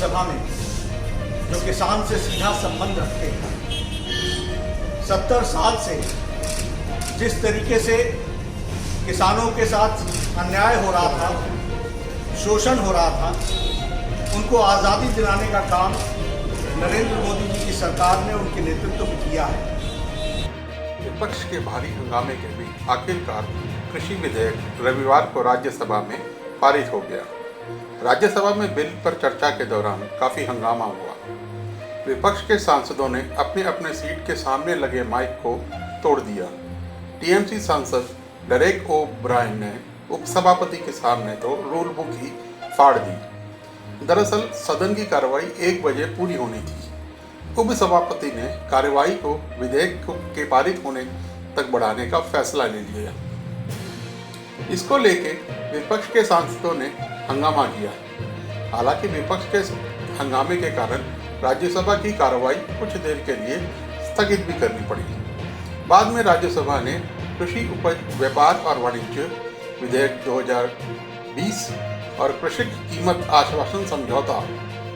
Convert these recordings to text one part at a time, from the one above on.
राज्यसभा में जो किसान से सीधा संबंध रखते हैं। 70 साल से जिस तरीके से किसानों के साथ अन्याय हो रहा था, शोषण हो रहा था, उनको आज़ादी दिलाने का काम नरेंद्र मोदी जी की सरकार ने उनके नेतृत्व में किया है। विपक्ष के भारी हंगामे के बीच आखिरकार कृषि विधेयक रविवार को राज्यसभा में पारित हो गया। राज्यसभा में बिल पर चर्चा के दौरान काफी हंगामा हुआ। विपक्ष के सांसदों ने अपने अपने सीट के सामने लगे माइक को तोड़ दिया। टीएमसी सांसद डेरेक ओ ब्रायन ने उपसभापति के सामने तो रूल बुक ही फाड़ दी। दरअसल सदन की कार्रवाई 1 बजे पूरी होनी थी। उपसभापति ने कार्यवाही को विधेयक के पारित होने तक बढ़ाने का फैसला ले लिया। इसको लेके विपक्ष के सांसदों ने हंगामा किया। हालांकि विपक्ष के हंगामे के कारण राज्यसभा की कार्रवाई कुछ देर के लिए स्थगित भी करनी पड़ी। बाद में राज्यसभा ने कृषि उपज व्यापार और वाणिज्य विधेयक 2020 और कृषि कीमत आश्वासन समझौता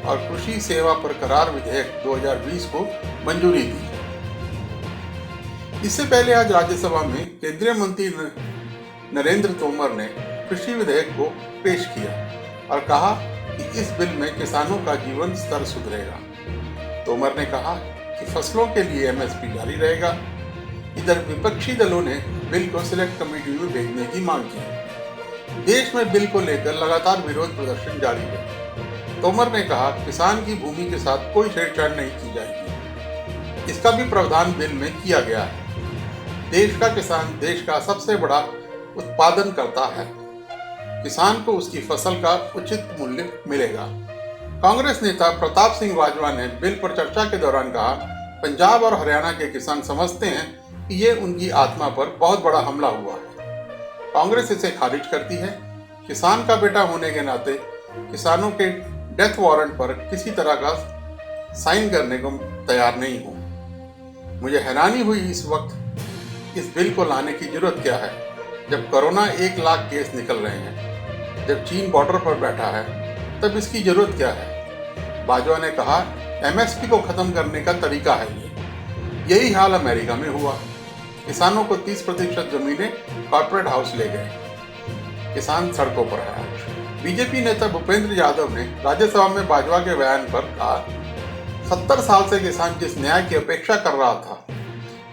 और कृषि सेवा पर करार विधेयक 2020 को मंजूरी दी। इससे पहले आज राज्यसभा में केंद्रीय मंत्री नरेंद्र तोमर ने कृषि विधेयक को पेश किया और कहा कि इस बिल में किसानों का जीवन स्तर सुधरेगा। तोमर ने कहा कि फसलों के लिए एमएसपी जारी रहेगा। इधर विपक्षी दलों ने बिल को सिलेक्ट कमेटी में भेजने की मांग की। देश में बिल को लेकर लगातार विरोध प्रदर्शन जारी है। तोमर ने कहा किसान की भूमि के साथ कोई छेड़छाड़ नहीं की जाएगी। इसका भी प्रावधान बिल में किया गया है। देश का किसान देश का सबसे बड़ा उत्पादन करता है। किसान को उसकी फसल का उचित मूल्य मिलेगा। कांग्रेस नेता प्रताप सिंह बाजवा ने बिल पर चर्चा के दौरान कहा, पंजाब और हरियाणा के किसान समझते हैं कि ये उनकी आत्मा पर बहुत बड़ा हमला हुआ है। कांग्रेस इसे खारिज करती है। किसान का बेटा होने के नाते किसानों के डेथ वारंट पर किसी तरह का साइन करने को तैयार नहीं हूँ। मुझे हैरानी हुई इस वक्त इस बिल को लाने की जरूरत क्या है, जब कोरोना 1 लाख केस निकल रहे हैं, जब चीन बॉर्डर पर बैठा है, तब इसकी जरूरत क्या है। बाजवा ने कहा, एमएसपी को खत्म करने का तरीका है ये। यही हाल अमेरिका में हुआ। किसानों को 30% जमीनें कॉर्पोरेट हाउस ले गए। किसान सड़कों पर है। बीजेपी नेता भूपेंद्र यादव ने राज्यसभा में बाजवा के बयान पर कहा, 70 साल से किसान जिस न्याय की अपेक्षा कर रहा था,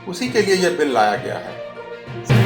उसी के लिए यह बिल लाया गया है।